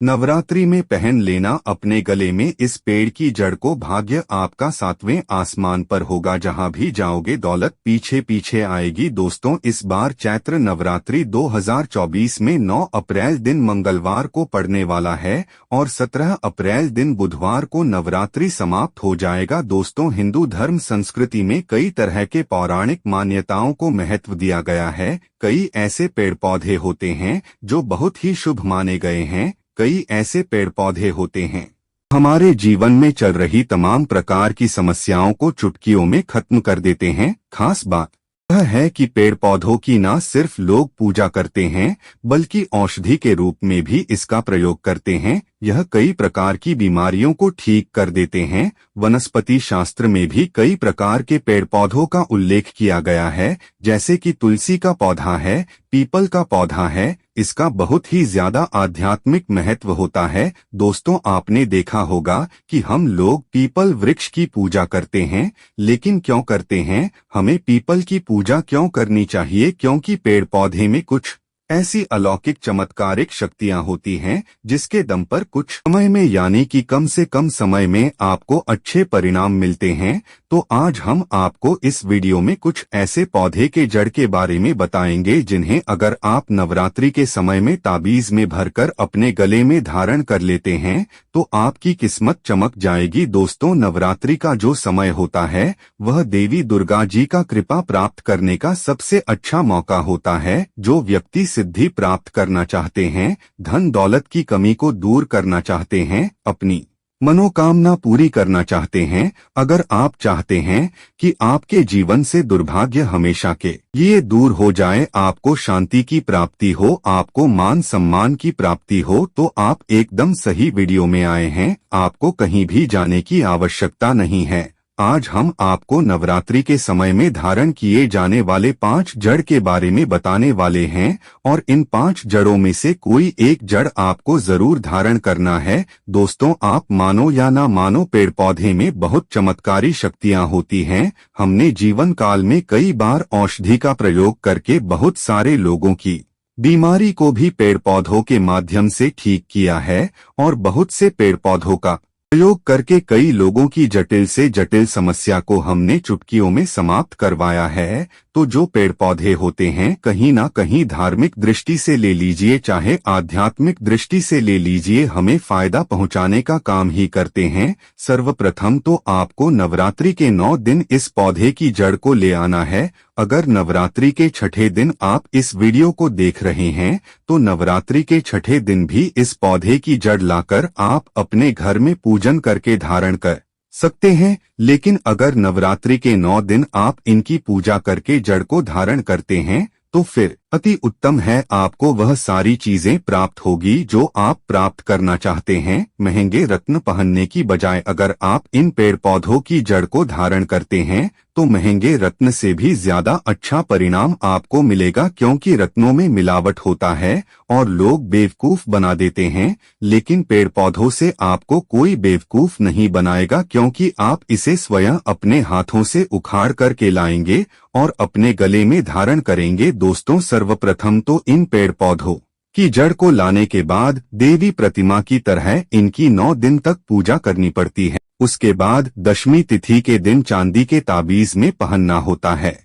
नवरात्रि में पहन लेना अपने गले में इस पेड़ की जड़ को। भाग्य आपका 7वें आसमान पर होगा, जहां भी जाओगे दौलत पीछे पीछे आएगी। दोस्तों, इस बार चैत्र नवरात्रि 2024 में 9 अप्रैल दिन मंगलवार को पड़ने वाला है और 17 अप्रैल दिन बुधवार को नवरात्रि समाप्त हो जाएगा। दोस्तों, हिंदू धर्म संस्कृति में कई तरह के पौराणिक मान्यताओं को महत्व दिया गया है। कई ऐसे पेड़ पौधे होते हैं जो बहुत ही शुभ माने गए हैं। कई ऐसे पेड़ पौधे होते हैं हमारे जीवन में चल रही तमाम प्रकार की समस्याओं को चुटकियों में खत्म कर देते हैं। खास बात यह है कि पेड़ पौधों की न सिर्फ लोग पूजा करते हैं बल्कि औषधि के रूप में भी इसका प्रयोग करते हैं। यह कई प्रकार की बीमारियों को ठीक कर देते हैं। वनस्पति शास्त्र में भी कई प्रकार के पेड़ पौधों का उल्लेख किया गया है, जैसे कि तुलसी का पौधा है, पीपल का पौधा है। इसका बहुत ही ज्यादा आध्यात्मिक महत्व होता है। दोस्तों, आपने देखा होगा कि हम लोग पीपल वृक्ष की पूजा करते हैं, लेकिन क्यों करते हैं? हमें पीपल की पूजा क्यों करनी चाहिए? क्योंकि पेड़ पौधे में कुछ ऐसी अलौकिक चमत्कारिक शक्तियां होती हैं जिसके दम पर कुछ समय में यानी कि कम से कम समय में आपको अच्छे परिणाम मिलते हैं। तो आज हम आपको इस वीडियो में कुछ ऐसे पौधे के जड़ के बारे में बताएंगे जिन्हें अगर आप नवरात्रि के समय में ताबीज में भरकर अपने गले में धारण कर लेते हैं तो आपकी किस्मत चमक जाएगी। दोस्तों, नवरात्रि का जो समय होता है वह देवी दुर्गा जी का कृपा प्राप्त करने का सबसे अच्छा मौका होता है। जो व्यक्ति सिद्धि प्राप्त करना चाहते हैं, धन दौलत की कमी को दूर करना चाहते हैं, अपनी मनोकामना पूरी करना चाहते हैं, अगर आप चाहते हैं कि आपके जीवन से दुर्भाग्य हमेशा के लिए दूर हो जाए, आपको शांति की प्राप्ति हो, आपको मान सम्मान की प्राप्ति हो, तो आप एकदम सही वीडियो में आए हैं। आपको कहीं भी जाने की आवश्यकता नहीं है। आज हम आपको नवरात्रि के समय में धारण किए जाने वाले 5 जड़ के बारे में बताने वाले हैं और इन 5 जड़ों में से कोई एक जड़ आपको जरूर धारण करना है। दोस्तों, आप मानो या ना मानो, पेड़ पौधे में बहुत चमत्कारी शक्तियां होती हैं। हमने जीवन काल में कई बार औषधि का प्रयोग करके बहुत सारे लोगों की बीमारी को भी पेड़ पौधों के माध्यम से ठीक किया है और बहुत से पेड़ पौधों का प्रयोग करके कई लोगों की जटिल से जटिल समस्या को हमने चुटकियों में समाप्त करवाया है। तो जो पेड़ पौधे होते हैं, कहीं ना कहीं धार्मिक दृष्टि से ले लीजिए चाहे आध्यात्मिक दृष्टि से ले लीजिए, हमें फायदा पहुंचाने का काम ही करते हैं। सर्वप्रथम तो आपको नवरात्रि के 9 दिन इस पौधे की जड़ को ले आना है। अगर नवरात्रि के छठे दिन आप इस वीडियो को देख रहे हैं तो नवरात्रि के छठे दिन भी इस पौधे की जड़ लाकर आप अपने घर में पूजन करके धारण कर सकते हैं। लेकिन अगर नवरात्रि के 9 दिन आप इनकी पूजा करके जड़ को धारण करते हैं तो फिर अति उत्तम है, आपको वह सारी चीजें प्राप्त होगी जो आप प्राप्त करना चाहते हैं। महंगे रत्न पहनने की बजाय अगर आप इन पेड़ पौधों की जड़ को धारण करते हैं तो महंगे रत्न से भी ज्यादा अच्छा परिणाम आपको मिलेगा, क्योंकि रत्नों में मिलावट होता है और लोग बेवकूफ बना देते हैं। लेकिन पेड़ पौधों से आपको कोई बेवकूफ नहीं बनाएगा, क्योंकि आप इसे स्वयं अपने हाथों से उखाड़ करके लाएंगे और अपने गले में धारण करेंगे। दोस्तों, सर्वप्रथम तो इन पेड़ पौधों की जड़ को लाने के बाद देवी प्रतिमा की तरह इनकी 9 दिन तक पूजा करनी पड़ती है। उसके बाद दशमी तिथि के दिन चांदी के ताबीज में पहनना होता है।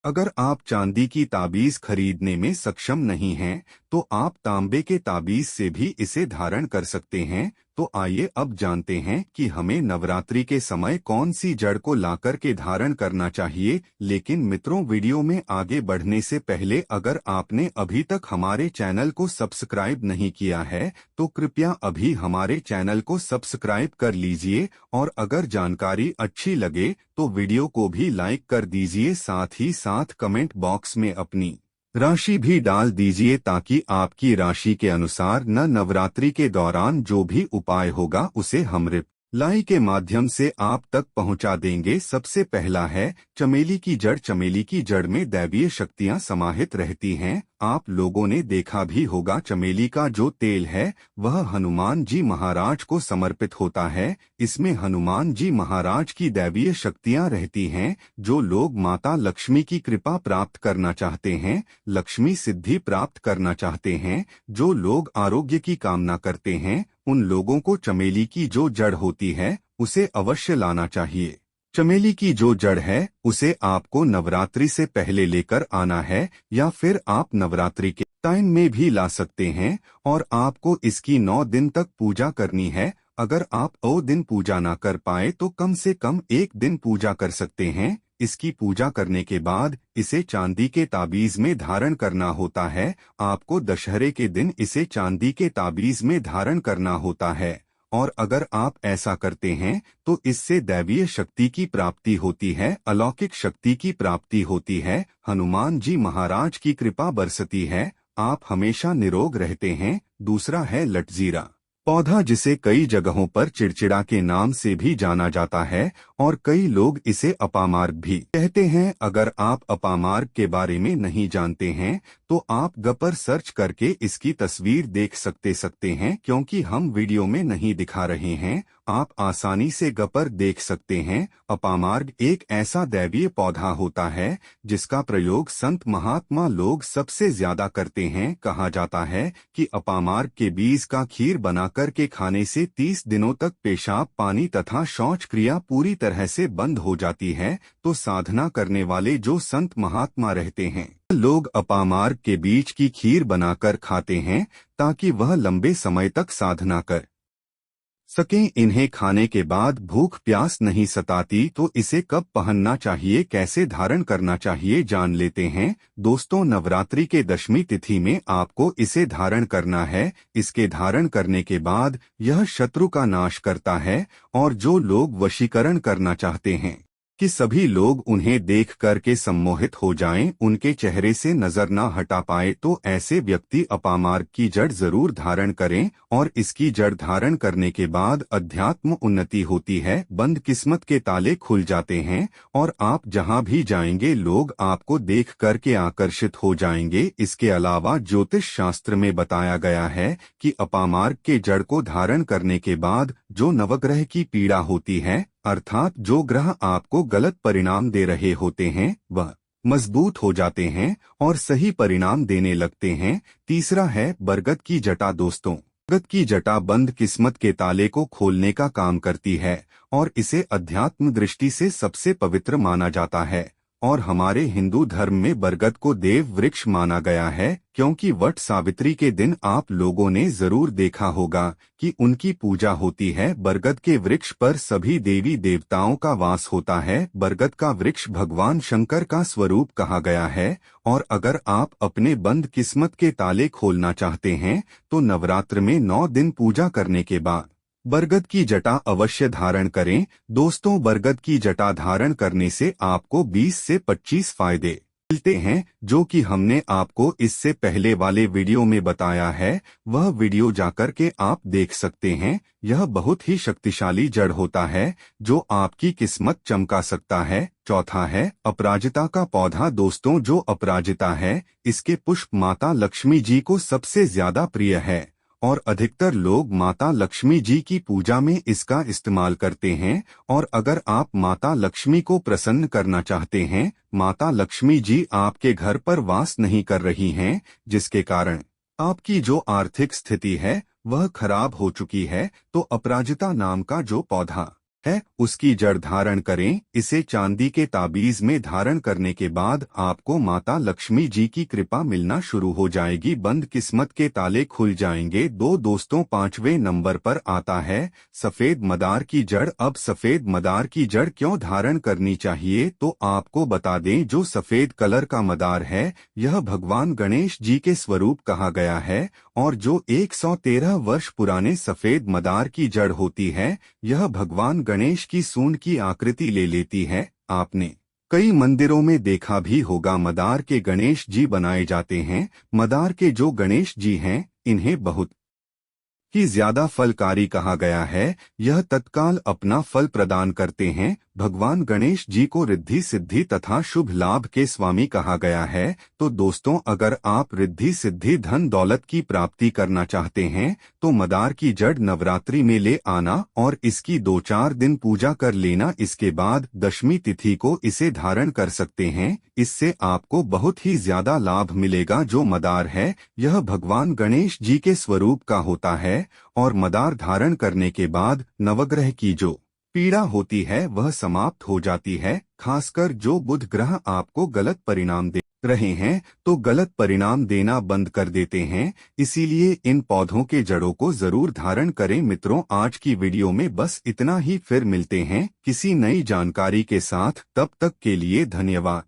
अगर आप चांदी की ताबीज खरीदने में सक्षम नहीं हैं तो आप तांबे के ताबीज से भी इसे धारण कर सकते हैं। तो आइए अब जानते हैं कि हमें नवरात्रि के समय कौन सी जड़ को लाकर के धारण करना चाहिए। लेकिन मित्रों, वीडियो में आगे बढ़ने से पहले अगर आपने अभी तक हमारे चैनल को सब्सक्राइब नहीं किया है तो कृपया अभी हमारे चैनल को सब्सक्राइब कर लीजिए और अगर जानकारी अच्छी लगे तो वीडियो को भी लाइक कर दीजिए। साथ ही साथ कमेंट बॉक्स में अपनी राशि भी डाल दीजिए ताकि आपकी राशि के अनुसार नवरात्रि के दौरान जो भी उपाय होगा उसे हम लाई के माध्यम से आप तक पहुंचा देंगे। सबसे पहला है चमेली की जड़। चमेली की जड़ में दैवीय शक्तियां समाहित रहती हैं। आप लोगों ने देखा भी होगा चमेली का जो तेल है वह हनुमान जी महाराज को समर्पित होता है। इसमें हनुमान जी महाराज की दैवीय शक्तियां रहती हैं। जो लोग माता लक्ष्मी की कृपा प्राप्त करना चाहते हैं, लक्ष्मी सिद्धि प्राप्त करना चाहते हैं, जो लोग आरोग्य की कामना करते हैं, उन लोगों को चमेली की जो जड़ होती है उसे अवश्य लाना चाहिए। चमेली की जो जड़ है उसे आपको नवरात्रि से पहले लेकर आना है या फिर आप नवरात्रि के टाइम में भी ला सकते हैं और आपको इसकी 9 दिन तक पूजा करनी है। अगर आप 2 दिन पूजा ना कर पाए तो कम से कम 1 दिन पूजा कर सकते हैं। इसकी पूजा करने के बाद इसे चांदी के ताबीज में धारण करना होता है। आपको दशहरे के दिन इसे चांदी के ताबीज में धारण करना होता है और अगर आप ऐसा करते हैं तो इससे दैवीय शक्ति की प्राप्ति होती है, अलौकिक शक्ति की प्राप्ति होती है, हनुमान जी महाराज की कृपा बरसती है, आप हमेशा निरोग रहते हैं। दूसरा है लटजीरा पौधा, जिसे कई जगहों पर चिड़चिड़ा के नाम से भी जाना जाता है और कई लोग इसे अपामार्ग भी कहते हैं। अगर आप अपामार्ग के बारे में नहीं जानते हैं तो आप गपर सर्च करके इसकी तस्वीर देख सकते हैं, क्योंकि हम वीडियो में नहीं दिखा रहे हैं। आप आसानी से गपर देख सकते हैं। अपामार्ग एक ऐसा दैवीय पौधा होता है जिसका प्रयोग संत महात्मा लोग सबसे ज्यादा करते हैं। कहा जाता है कि अपामार्ग के बीज का खीर बनाकर के खाने से 30 दिनों तक पेशाब पानी तथा शौच क्रिया पूरी तरह से बंद हो जाती है। तो साधना करने वाले जो संत महात्मा रहते हैं, लोग अपामार्ग के बीज की खीर बनाकर खाते हैं ताकि वह लंबे समय तक साधना कर सकें। इन्हें खाने के बाद भूख प्यास नहीं सताती। तो इसे कब पहनना चाहिए, कैसे धारण करना चाहिए, जान लेते हैं। दोस्तों, नवरात्रि के दशमी तिथि में आपको इसे धारण करना है। इसके धारण करने के बाद यह शत्रु का नाश करता है और जो लोग वशीकरण करना चाहते हैं कि सभी लोग उन्हें देख करके सम्मोहित हो जाएं, उनके चेहरे से नजर न हटा पाए, तो ऐसे व्यक्ति अपामार्ग की जड़ जरूर धारण करें और इसकी जड़ धारण करने के बाद अध्यात्म उन्नति होती है, बंद किस्मत के ताले खुल जाते हैं और आप जहां भी जाएंगे लोग आपको देख करके आकर्षित हो जाएंगे। इसके अलावा ज्योतिष शास्त्र में बताया गया है कि अपामार्ग के जड़ को धारण करने के बाद जो नवग्रह की पीड़ा होती है, अर्थात जो ग्रह आपको गलत परिणाम दे रहे होते हैं, वह मजबूत हो जाते हैं और सही परिणाम देने लगते हैं। तीसरा है बरगद की जटा। दोस्तों, बरगद की जटा बंद किस्मत के ताले को खोलने का काम करती है और इसे अध्यात्म दृष्टि से सबसे पवित्र माना जाता है और हमारे हिंदू धर्म में बरगद को देव वृक्ष माना गया है, क्योंकि वट सावित्री के दिन आप लोगों ने जरूर देखा होगा कि उनकी पूजा होती है। बरगद के वृक्ष पर सभी देवी देवताओं का वास होता है। बरगद का वृक्ष भगवान शंकर का स्वरूप कहा गया है और अगर आप अपने बंद किस्मत के ताले खोलना चाहते हैं तो नवरात्र में 9 दिन पूजा करने के बाद बरगद की जटा अवश्य धारण करें। दोस्तों, बरगद की जटा धारण करने से आपको 20 से 25 फायदे मिलते हैं, जो कि हमने आपको इससे पहले वाले वीडियो में बताया है। वह वीडियो जाकर के आप देख सकते हैं। यह बहुत ही शक्तिशाली जड़ होता है जो आपकी किस्मत चमका सकता है। चौथा है अपराजिता का पौधा। दोस्तों, जो अपराजिता है इसके पुष्प माता लक्ष्मी जी को सबसे ज्यादा प्रिय है और अधिकतर लोग माता लक्ष्मी जी की पूजा में इसका इस्तेमाल करते हैं। और अगर आप माता लक्ष्मी को प्रसन्न करना चाहते हैं, माता लक्ष्मी जी आपके घर पर वास नहीं कर रही हैं, जिसके कारण आपकी जो आर्थिक स्थिति है वह खराब हो चुकी है, तो अपराजिता नाम का जो पौधा है उसकी जड़ धारण करें। इसे चांदी के ताबीज में धारण करने के बाद आपको माता लक्ष्मी जी की कृपा मिलना शुरू हो जाएगी, बंद किस्मत के ताले खुल जाएंगे। दोस्तों, 5वें नंबर पर आता है सफेद मदार की जड़। अब सफेद मदार की जड़ क्यों धारण करनी चाहिए, तो आपको बता दें, जो सफेद कलर का मदार है यह भगवान गणेश जी के स्वरूप कहा गया है और जो 113 वर्ष पुराने सफेद मदार की जड़ होती है यह भगवान गणेश की सूंड की आकृति ले लेती है। आपने कई मंदिरों में देखा भी होगा मदार के गणेश जी बनाए जाते हैं। मदार के जो गणेश जी हैं इन्हें बहुत ही ज्यादा फलकारी कहा गया है। यह तत्काल अपना फल प्रदान करते हैं। भगवान गणेश जी को रिद्धि सिद्धि तथा शुभ लाभ के स्वामी कहा गया है। तो दोस्तों, अगर आप रिद्धि सिद्धि धन दौलत की प्राप्ति करना चाहते हैं तो मदार की जड़ नवरात्रि में ले आना और इसकी 2-4 दिन पूजा कर लेना। इसके बाद दशमी तिथि को इसे धारण कर सकते हैं। इससे आपको बहुत ही ज्यादा लाभ मिलेगा। जो मदार है यह भगवान गणेश जी के स्वरूप का होता है और मदार धारण करने के बाद नवग्रह की जो पीड़ा होती है वह समाप्त हो जाती है। खासकर जो बुध ग्रह आपको गलत परिणाम दे रहे हैं तो गलत परिणाम देना बंद कर देते हैं। इसीलिए इन पौधों के जड़ों को जरूर धारण करें। मित्रों, आज की वीडियो में बस इतना ही। फिर मिलते हैं किसी नई जानकारी के साथ। तब तक के लिए धन्यवाद।